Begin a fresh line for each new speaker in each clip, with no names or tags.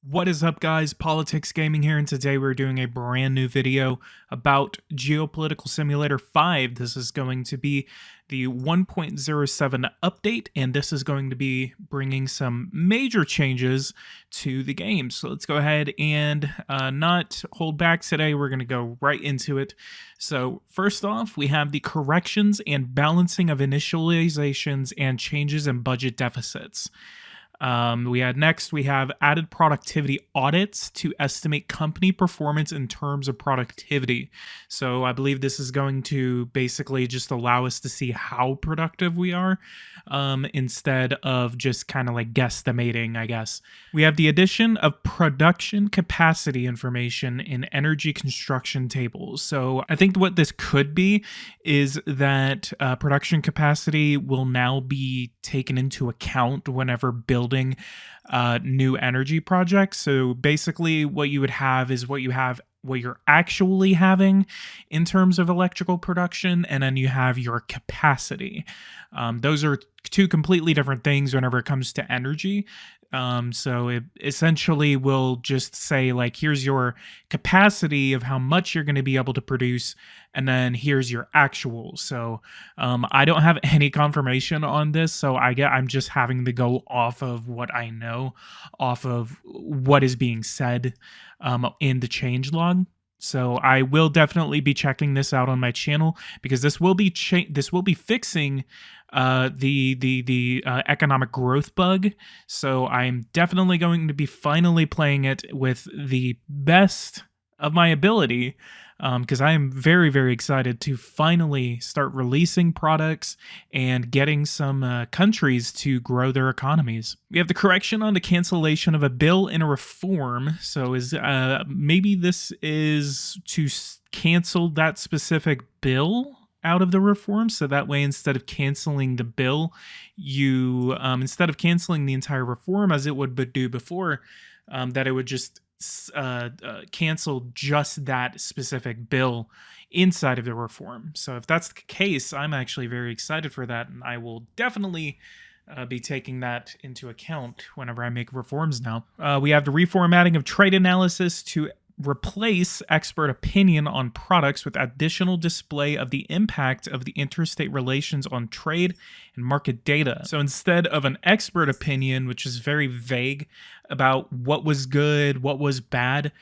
What is up, guys? Politics Gaming here, and today we're doing a brand new video about Geo-Political Simulator 5. This is going to be the 1.07 update, and this is going to be bringing some major changes to the game. So let's go ahead and not hold back today. We're going to go right into it. So first off, we have the corrections and balancing of initializations and changes in budget deficits. We have added productivity audits to estimate company performance in terms of productivity. So I believe this is going to basically just allow us to see how productive we are instead of just kind of like guesstimating, I guess. We have the addition of production capacity information in energy construction tables. So I think what this could be is that production capacity will now be taken into account whenever building new energy projects. So basically what you would have is what you're actually having in terms of electrical production, and then you have your capacity. Those are two completely different things whenever it comes to energy. So it essentially will just say, like, here's your capacity of how much you're going to be able to produce, and then here's your actual. So I don't have any confirmation on this, so I'm just having to go off of what I know, off of what is being said in the changelog. So I will definitely be checking this out on my channel, because this will be fixing the economic growth bug. So I'm definitely going to be finally playing it with the best of my ability, because I am very, very excited to finally start releasing products and getting some countries to grow their economies. We have the correction on the cancellation of a bill in a reform. So maybe this is to cancel that specific bill out of the reform, so that way instead of canceling the bill, you instead of canceling the entire reform as it would do before, that it would just cancel just that specific bill inside of the reform. So if that's the case, I'm actually very excited for that, and I will definitely be taking that into account whenever I make reforms now. We have the reformatting of trade analysis to replace expert opinion on products with additional display of the impact of the interstate relations on trade and market data. So instead of an expert opinion, which is very vague about what was good, what was bad,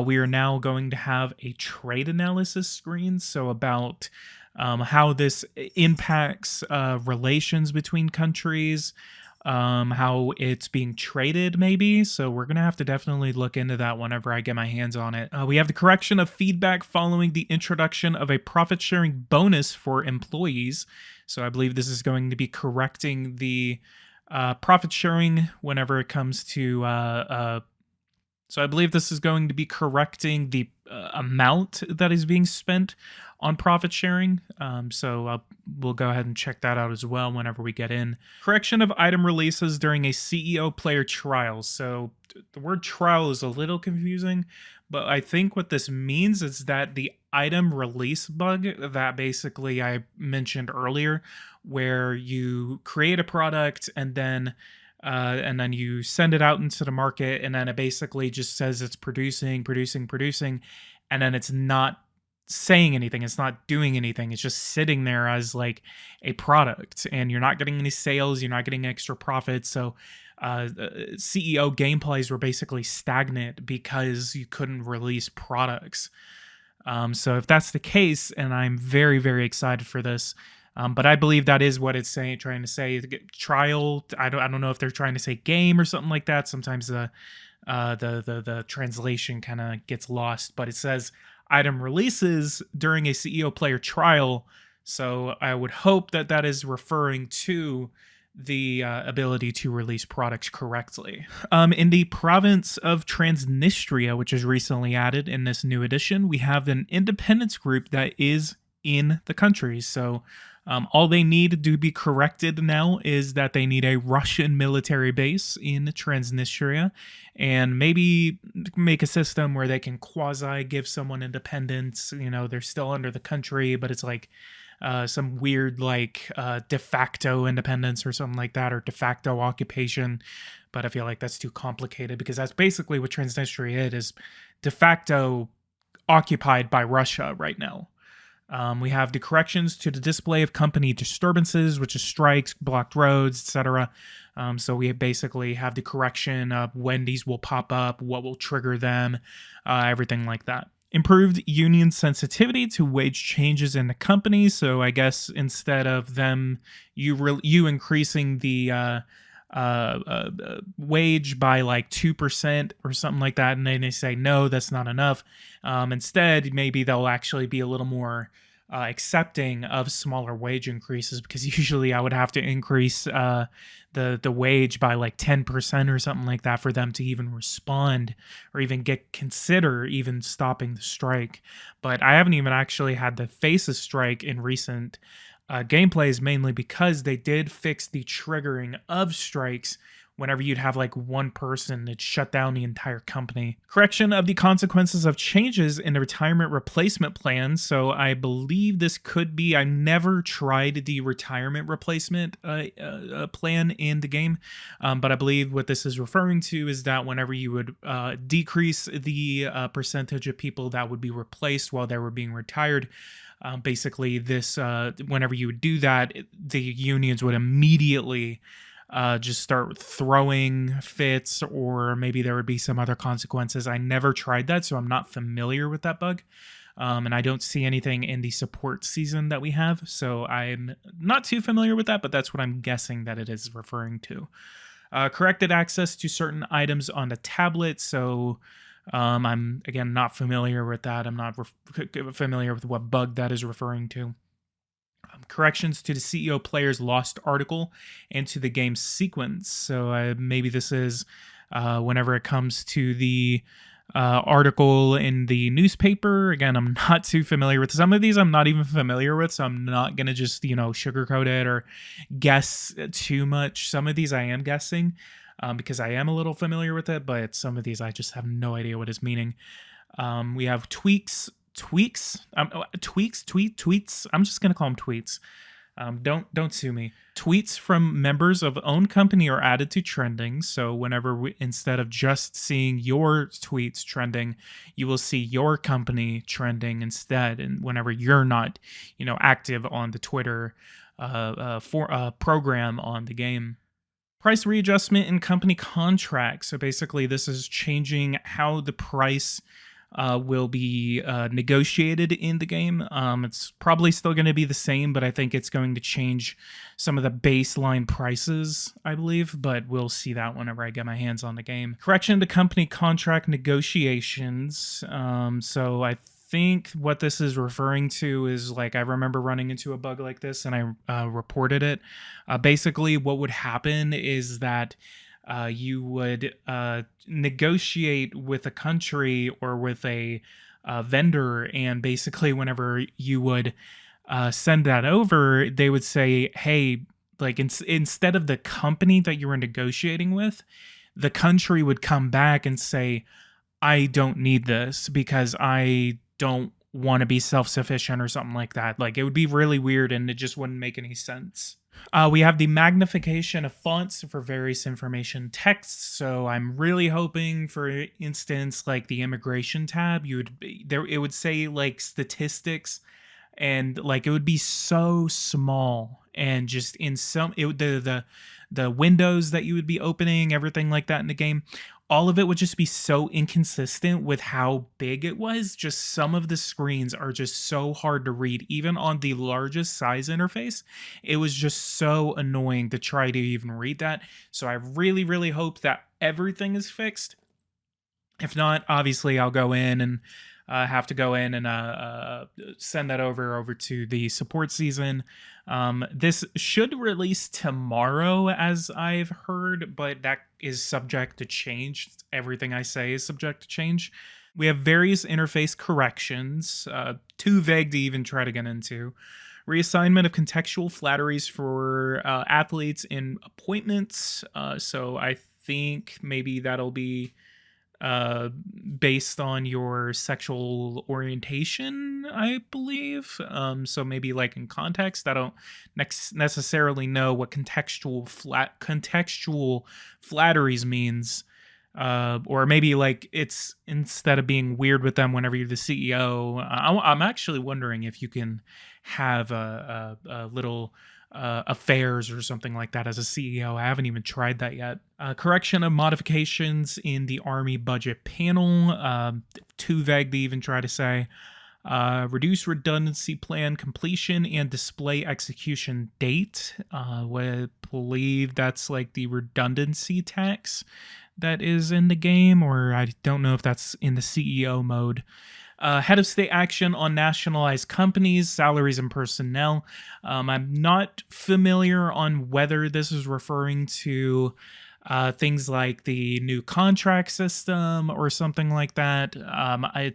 we are now going to have a trade analysis screen. So about how this impacts relations between countries, how it's being traded maybe. So we're going to have to definitely look into that whenever I get my hands on it. We have the correction of feedback following the introduction of a profit sharing bonus for employees. So I believe this is going to be correcting the profit sharing whenever it comes to so I believe this is going to be correcting the amount that is being spent on profit sharing. We'll go ahead and check that out as well whenever we get in. Correction of item releases during a CEO player trial. So the word trial is a little confusing, but I think what this means is that the item release bug that basically I mentioned earlier, where you create a product and then you send it out into the market, and then it basically just says it's producing, and then it's not saying anything, it's not doing anything, it's just sitting there as like a product, and you're not getting any sales, you're not getting extra profits. So CEO gameplays were basically stagnant because you couldn't release products. So if that's the case, and I'm very, very excited for this, but I believe that is what it's trying to say. Trial. I don't know if they're trying to say game or something like that. Sometimes the translation kind of gets lost. But it says item releases during a CEO player trial. So I would hope that that is referring to the ability to release products correctly. In the province of Transnistria, which is recently added in this new edition, we have an independence group that is in the country. So all they need to be corrected now is that they need a Russian military base in Transnistria, and maybe make a system where they can quasi give someone independence. You know, they're still under the country, but it's like some weird like de facto independence or something like that, or de facto occupation. but I feel like that's too complicated because that's basically what Transnistria is de facto occupied by Russia right now. We have the corrections to the display of company disturbances, which is strikes, blocked roads, etc. So we basically have the correction of when these will pop up, what will trigger them, everything like that. Improved union sensitivity to wage changes in the company. So I guess instead of them, you increasing the wage by like 2% or something like that, and then they say no, that's not enough. Instead, maybe they'll actually be a little more accepting of smaller wage increases, because usually I would have to increase the wage by like 10% or something like that for them to even respond or even consider even stopping the strike. But I haven't even actually had to face a strike in recent gameplays, mainly because they did fix the triggering of strikes whenever you'd have like one person that shut down the entire company. Correction of the consequences of changes in the retirement replacement plan. So I believe this could be, I never tried the retirement replacement plan in the game, but I believe what this is referring to is that whenever you would decrease the percentage of people that would be replaced while they were being retired, basically this, whenever you would do that, the unions would immediately just start throwing fits, or maybe there would be some other consequences. I never tried that, so I'm not familiar with that bug. And I don't see anything in the support season that we have, so I'm not too familiar with that, but that's what I'm guessing that it is referring to. Corrected access to certain items on the tablet, so I'm, again, not familiar with that. I'm not familiar with what bug that is referring to. Corrections to the CEO player's lost article and to the game sequence. So maybe this is whenever it comes to the article in the newspaper. Again, I'm not too familiar with some of these. I'm not even familiar with, so I'm not going to just, sugarcoat it or guess too much. Some of these I am guessing because I am a little familiar with it, but some of these I just have no idea what it's meaning. We have tweets. Tweets. I'm just gonna call them tweets. Don't sue me. Tweets from members of own company are added to trending. So whenever instead of just seeing your tweets trending, you will see your company trending instead. And whenever you're not, active on the Twitter program on the game. Price readjustment in company contracts. So basically, this is changing how the price will be negotiated in the game. It's probably still going to be the same, but I think it's going to change some of the baseline prices, I believe, but we'll see that whenever I get my hands on the game. Correction to company contract negotiations. So I think what this is referring to is, like, I remember running into a bug like this and I reported it. Basically, what would happen is that you would negotiate with a country or with a vendor, and basically whenever you would send that over, they would say, hey, like instead of the company that you were negotiating with, the country would come back and say, I don't need this because I don't want to be self-sufficient or something like that. Like, it would be really weird and it just wouldn't make any sense. We have the magnification of fonts for various information texts. So I'm really hoping, for instance, like the immigration tab, it would say like statistics, and like it would be so small, and just in the windows that you would be opening, everything like that in the game, all of it would just be so inconsistent with how big it was. Just some of the screens are just so hard to read, even on the largest size interface. It was just so annoying to try to even read that. So I really, really hope that everything is fixed. If not, obviously I'll go in and have to go in and send that over to the support season. This should release tomorrow, as I've heard, but that is subject to change. Everything I say is subject to change. We have various interface corrections, too vague to even try to get into. Reassignment of contextual flatteries for athletes in appointments. So I think maybe that'll be uh, based on your sexual orientation, I believe. So maybe like in context, I don't necessarily know what contextual flatteries means. Or maybe like it's instead of being weird with them whenever you're the CEO. I'm actually wondering if you can have a little affairs or something like that as a CEO. I haven't even tried that yet. Correction of modifications in the Army budget panel. Too vague to even try to say. Reduce redundancy plan completion and display execution date. I believe that's like the redundancy tax that is in the game, or I don't know if that's in the CEO mode. Head of state action on nationalized companies, salaries, and personnel. I'm not familiar on whether this is referring to things like the new contract system or something like that. I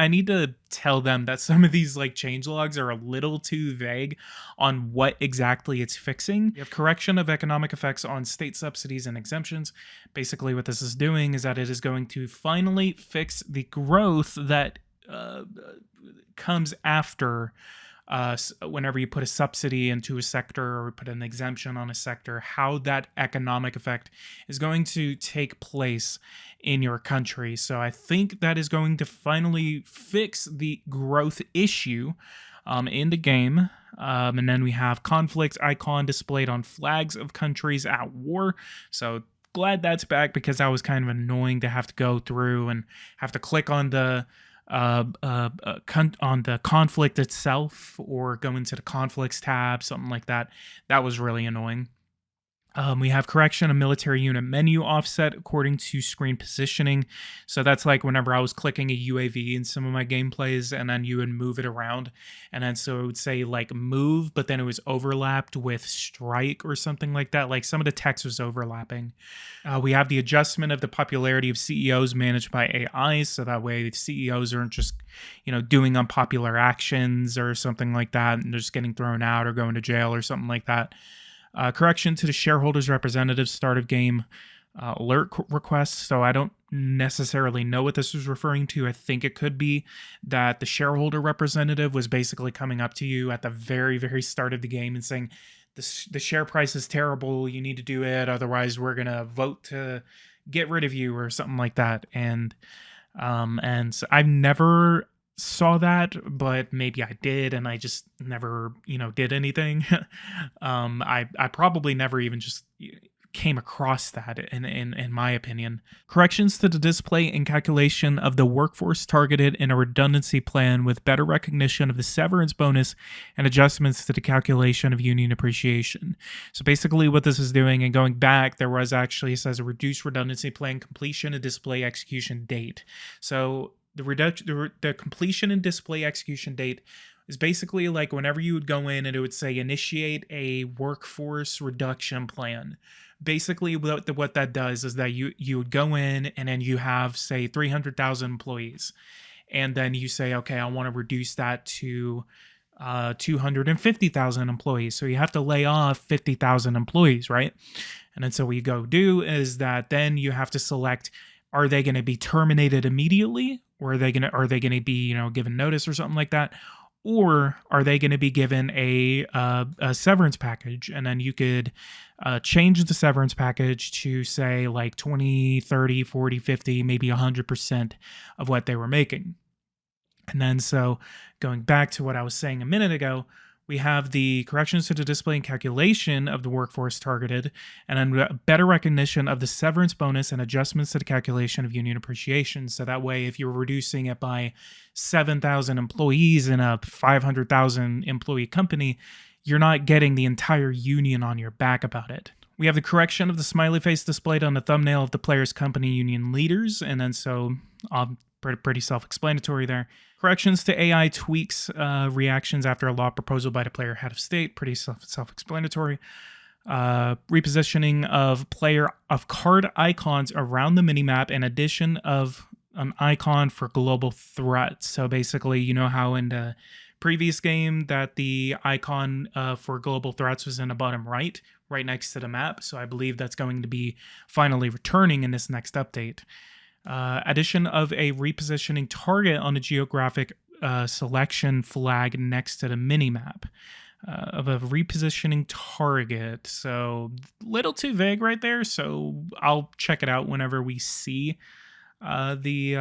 need to tell them that some of these like change logs are a little too vague on what exactly it's fixing. You have correction of economic effects on state subsidies and exemptions. Basically, what this is doing is that it is going to finally fix the growth that comes after whenever you put a subsidy into a sector or put an exemption on a sector, how that economic effect is going to take place in your country. So I think that is going to finally fix the growth issue in the game. And then we have conflict icon displayed on flags of countries at war. So glad that's back, because that was kind of annoying to have to go through and have to click on the on the conflict itself or go into the conflicts tab, something like that. That was really annoying. We have correction of military unit menu offset according to screen positioning. So that's like whenever I was clicking a UAV in some of my gameplays, and then you would move it around. And then so it would say like move, but then it was overlapped with strike or something like that. Like some of the text was overlapping. We have the adjustment of the popularity of CEOs managed by AI. So that way the CEOs aren't just, doing unpopular actions or something like that, and they're just getting thrown out or going to jail or something like that. Correction to the shareholders' representatives start of game alert requests. So I don't necessarily know what this was referring to. I think it could be that the shareholder representative was basically coming up to you at the very, very start of the game and saying, the share price is terrible, you need to do it, otherwise we're going to vote to get rid of you or something like that. And so I've never saw that, but maybe I did and I just never did anything. I probably never even just came across that in my opinion. Corrections to the display and calculation of the workforce targeted in a redundancy plan with better recognition of the severance bonus and adjustments to the calculation of union appreciation. So basically what this is doing, and going back, there was actually, it says a reduced redundancy plan completion and display execution date. So the completion and display execution date is basically like whenever you would go in and it would say initiate a workforce reduction plan. Basically what that does is that you would go in and then you have, say, 300,000 employees, and then you say, okay, I want to reduce that to 250,000 employees. So you have to lay off 50,000 employees, right? And then so what you go do is that then you have to select, are they going to be terminated immediately, or are they going to be given notice or something like that, or are they going to be given a severance package? And then you could change the severance package to say like 20, 30, 40, 50, maybe 100% of what they were making. And then so going back to what I was saying a minute ago, we have the corrections to the display and calculation of the workforce targeted, and then better recognition of the severance bonus and adjustments to the calculation of union appreciation. So that way, if you're reducing it by 7,000 employees in a 500,000 employee company, you're not getting the entire union on your back about it. We have the correction of the smiley face displayed on the thumbnail of the player's company union leaders, and then so pretty self-explanatory there. Corrections to AI tweaks reactions after a law proposal by the player head of state, pretty self-explanatory. Repositioning of card icons around the minimap, and addition of an icon for global threats. So basically, you know how in the previous game that the icon for global threats was in the bottom right? right next to the map. So I believe that's going to be finally returning in this next update. Addition of a repositioning target on a geographic selection flag next to the minimap. Of a repositioning target. So little too vague right there. So I'll check it out whenever we see the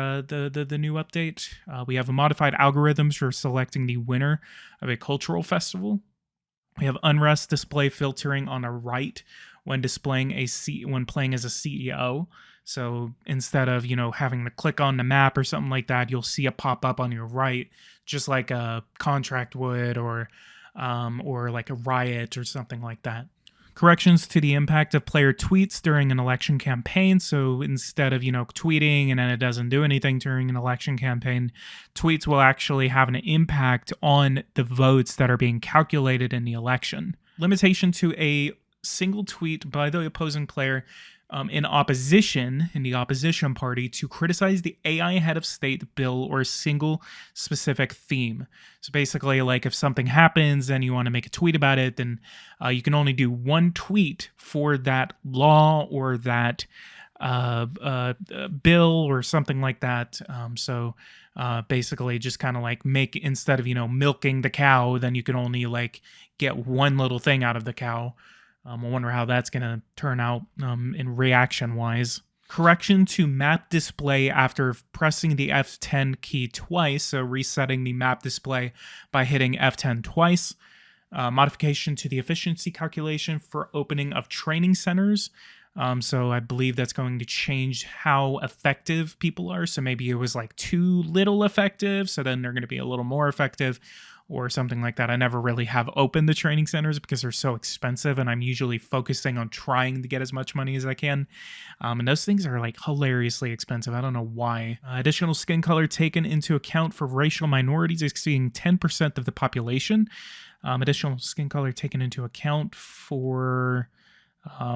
new update. We have a modified algorithms for selecting the winner of a cultural festival. We have unrest display filtering on the right when displaying when playing as a CEO. So instead of having to click on the map or something like that, you'll see it pop up on your right, just like a contract would, or like a riot or something like that. Corrections to the impact of player tweets during an election campaign. So instead of, tweeting and then it doesn't do anything during an election campaign, tweets will actually have an impact on the votes that are being calculated in the election. Limitation to a single tweet by the opposing player in the opposition party, to criticize the AI head of state bill or a single specific theme. So basically, like if something happens and you want to make a tweet about it, then you can only do one tweet for that law or that bill or something like that. So basically just kind of like instead of, milking the cow, then you can only like get one little thing out of the cow. I wonder how that's going to turn out in reaction-wise. Correction to map display after pressing the F10 key twice, so resetting the map display by hitting F10 twice. Modification to the efficiency calculation for opening of training centers. So I believe that's going to change how effective people are. So maybe it was like too little effective, so then they're going to be a little more effective, or something like that. I never really have opened the training centers because they're so expensive, and I'm usually focusing on trying to get as much money as I can. And those things are like hilariously expensive. I don't know why. Additional skin color taken into account for racial minorities exceeding 10% of the population. Additional skin color taken into account for...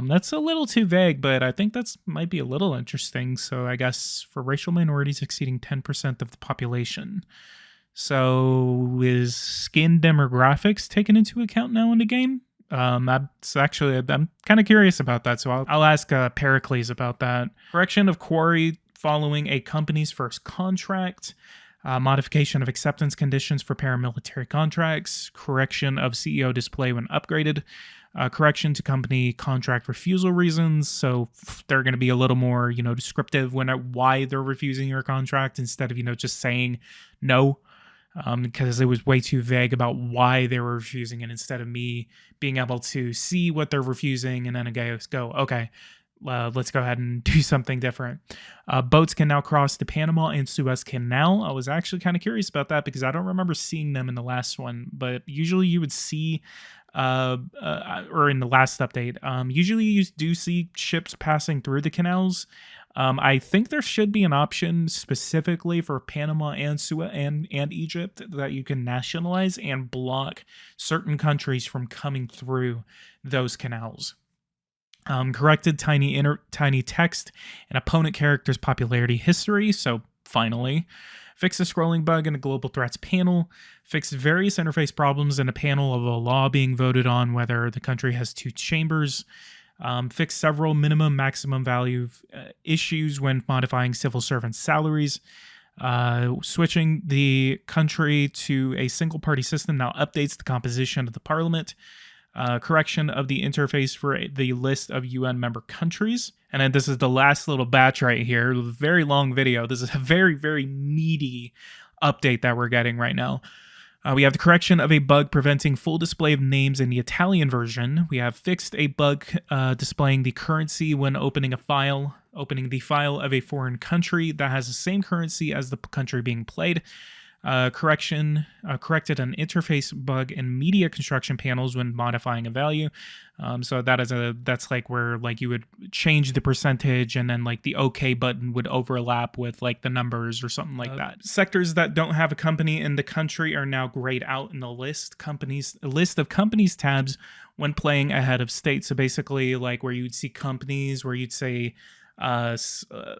that's a little too vague, but I think that's might be a little interesting. So I guess for racial minorities exceeding 10% of the population. So is skin demographics taken into account now in the game? I'm kind of curious about that, so I'll ask Pericles about that. Correction of quarry following a company's first contract. Modification of acceptance conditions for paramilitary contracts. Correction of CEO display when upgraded. Correction to company contract refusal reasons. So they're going to be a little more, descriptive why they're refusing your contract instead of, just saying no. Because it was way too vague about why they were refusing it, instead of me being able to see what they're refusing and then go, okay, let's go ahead and do something different. Boats can now cross the Panama and Suez Canal. I was actually kind of curious about that because I don't remember seeing them in the last one, but usually you would see, or in the last update, usually you do see ships passing through the canals. I think there should be an option specifically for Panama and Suez and Egypt that you can nationalize and block certain countries from coming through those canals. Corrected tiny text and opponent characters' popularity history. So finally, fix the scrolling bug in a global threats panel. Fix various interface problems in a panel of a law being voted on whether the country has two chambers. Fix several minimum maximum value issues when modifying civil servant salaries. Switching the country to a single party system now updates the composition of the parliament. Correction of the interface for the list of UN member countries. And then this is the last little batch right here. Very long video. This is a very, very meaty update that we're getting right now. We have the correction of a bug preventing full display of names in the Italian version. We have fixed a bug displaying the currency when opening the file of a foreign country that has the same currency as the country being played. Corrected an interface bug in media construction panels when modifying a value. So that's like where like you would change the percentage and then like the OK button would overlap with like the numbers or something like that. Sectors that don't have a company in the country are now grayed out in the list of companies tabs when playing ahead of state. So basically like where you'd see companies, where you'd say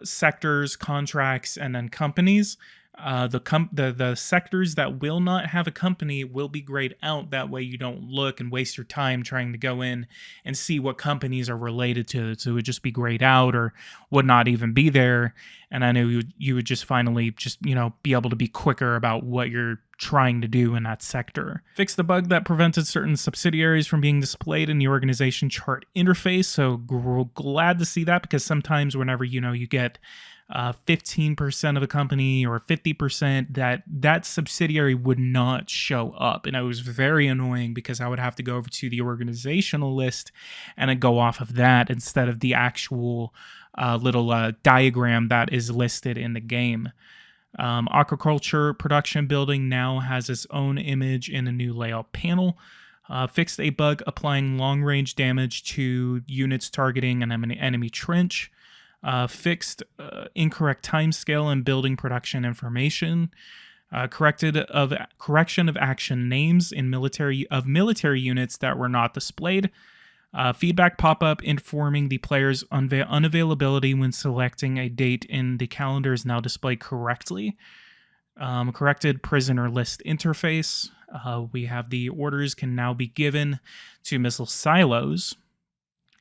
sectors, contracts, and then companies. The sectors that will not have a company will be grayed out. That way you don't look and waste your time trying to go in and see what companies are related to it. So it would just be grayed out or would not even be there. And I know you would just finally just, be able to be quicker about what you're trying to do in that sector. Fix the bug that prevented certain subsidiaries from being displayed in the organization chart interface. So glad to see that, because sometimes whenever you get 15% of a company or 50%, that subsidiary would not show up. And it was very annoying because I would have to go over to the organizational list and then go off of that instead of the actual little diagram that is listed in the game. Aquaculture production building now has its own image in a new layout panel. Fixed a bug applying long-range damage to units targeting an enemy trench. Fixed incorrect timescale and building production information. Correction of action names in military units that were not displayed. Feedback pop-up informing the player's unavailability when selecting a date in the calendar is now displayed correctly. Corrected prisoner list interface. We have the orders can now be given to missile silos.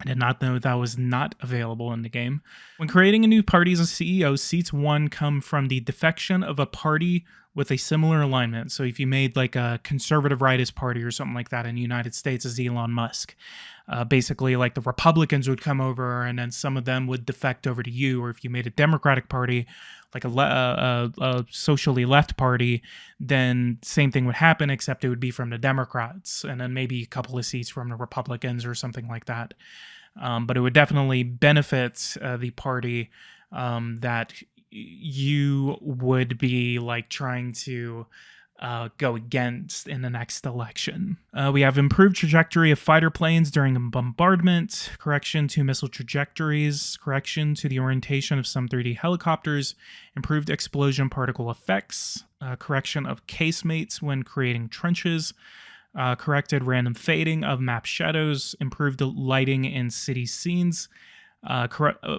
I did not know that was not available in the game. When creating a new party as a CEO, seats 1 come from the defection of a party with a similar alignment. So if you made like a conservative rightist party or something like that in the United States as Elon Musk, basically like the Republicans would come over and then some of them would defect over to you. Or if you made a Democratic party, like a socially left party, then same thing would happen, except it would be from the Democrats and then maybe a couple of seats from the Republicans or something like that. But it would definitely benefit the party that you would be like trying to go against in the next election. We have improved trajectory of fighter planes during a bombardment, correction to missile trajectories, correction to the orientation of some 3D helicopters, improved explosion particle effects, correction of casemates when creating trenches, corrected random fading of map shadows, improved lighting in city scenes,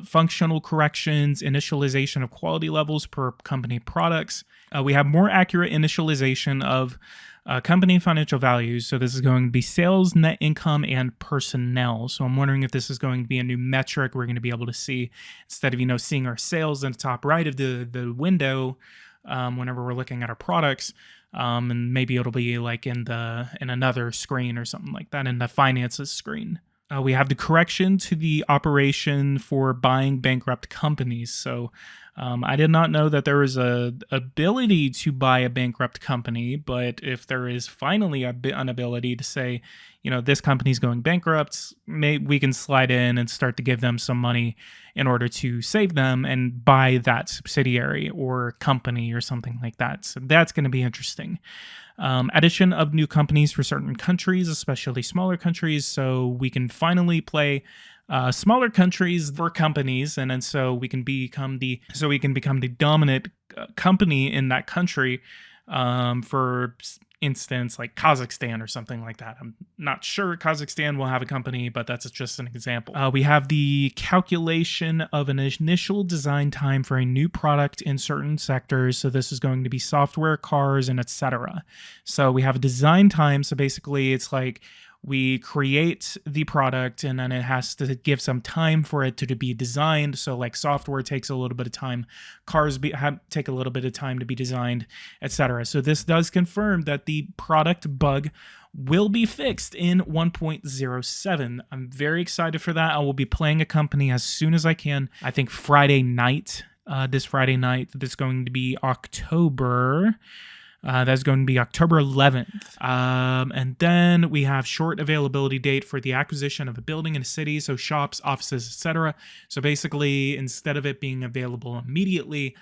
functional corrections, initialization of quality levels per company products. We have more accurate initialization of company financial values. So this is going to be sales, net income, and personnel. So I'm wondering if this is going to be a new metric we're going to be able to see instead of, seeing our sales in the top right of the window whenever we're looking at our products. And maybe it'll be like in another screen or something like that, in the finances screen. We have the correction to the operation for buying bankrupt companies. So I did not know that there was a ability to buy a bankrupt company, but if there is finally an ability to say, this company's going bankrupt, we can slide in and start to give them some money in order to save them and buy that subsidiary or company or something like that. So that's going to be interesting. Addition of new companies for certain countries, especially smaller countries, so we can finally play smaller countries for companies, and then so we can become the dominant company in that country. For instance, like Kazakhstan or something like that. I'm not sure Kazakhstan will have a company, but that's just an example. We have the calculation of an initial design time for a new product in certain sectors. So this is going to be software, cars, and etc. So we have a design time. So basically it's like we create the product and then it has to give some time for it to be designed. So like software takes a little bit of time, cars take a little bit of time to be designed, etc. So this does confirm that the product bug will be fixed in 1.07. I'm very excited for that. I will be playing a company as soon as I can. I think Friday night, this Friday night, that's going to be October. That's going to be October 11th. And then we have short availability date for the acquisition of a building in a city, so shops, offices, etc. So basically, instead of it being available immediately,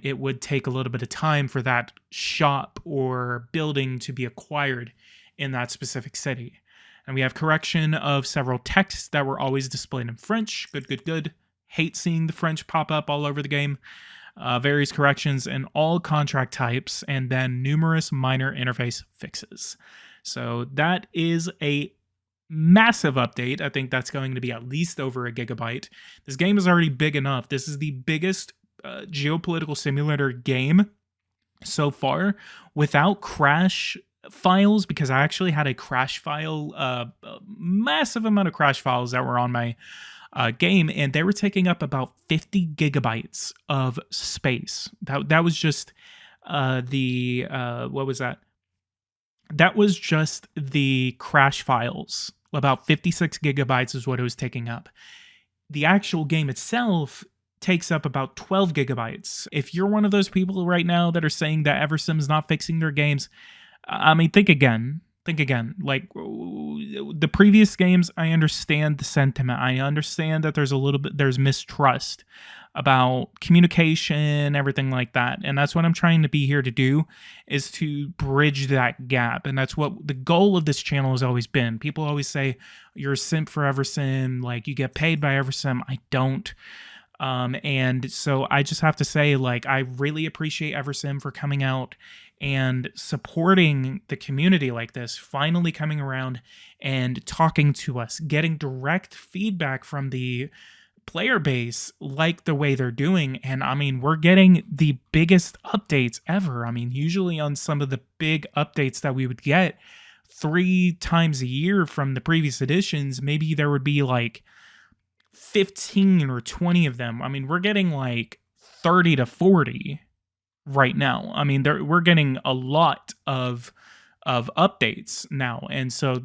it would take a little bit of time for that shop or building to be acquired in that specific city. And we have correction of several texts that were always displayed in French. Good. Hate seeing the French pop up all over the game. Various corrections in all contract types, and then numerous minor interface fixes. So that is a massive update. I think that's going to be at least over a gigabyte. This game is already big enough. This is the biggest geopolitical simulator game so far without crash files, because I actually had a crash file, a massive amount of crash files that were on my game, and they were taking up about 50 gigabytes of space. That was just what was that? That was just the crash files. About 56 gigabytes is what it was taking up. The actual game itself takes up about 12 gigabytes. If you're one of those people right now that are saying that Eversim's not fixing their games, I mean, think again. Think again. Like the previous games, I understand the sentiment. I understand that there's mistrust about communication, everything like that. And that's what I'm trying to be here to do, is to bridge that gap. And that's what the goal of this channel has always been. People always say, you're a simp for Eversim, like you get paid by Eversim. I don't. And so I just have to say, like, I really appreciate Eversim for coming out and supporting the community like this, finally coming around and talking to us, getting direct feedback from the player base, like the way they're doing. And I mean, we're getting the biggest updates ever. I mean, usually on some of the big updates that we would get 3 times a year from the previous editions, maybe there would be like 15 or 20 of them. I mean, we're getting like 30 to 40 right now. I mean, we're getting a lot of updates now. And so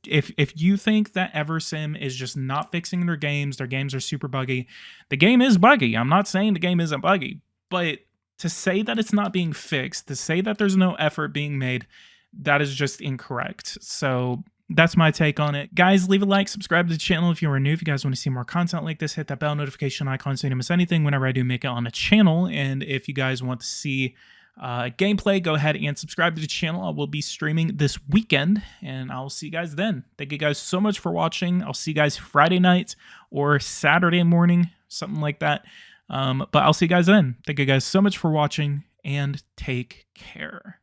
if you think that Eversim is just not fixing their games are super buggy, the game is buggy. I'm not saying the game isn't buggy, but to say that it's not being fixed, to say that there's no effort being made, that is just incorrect. So that's my take on it. Guys, leave a like, subscribe to the channel if you are new. If you guys want to see more content like this, hit that bell notification icon so you don't miss anything whenever I do make it on the channel. And if you guys want to see gameplay, go ahead and subscribe to the channel. I will be streaming this weekend, and I'll see you guys then. Thank you guys so much for watching. I'll see you guys Friday night or Saturday morning, something like that. But I'll see you guys then. Thank you guys so much for watching, and take care.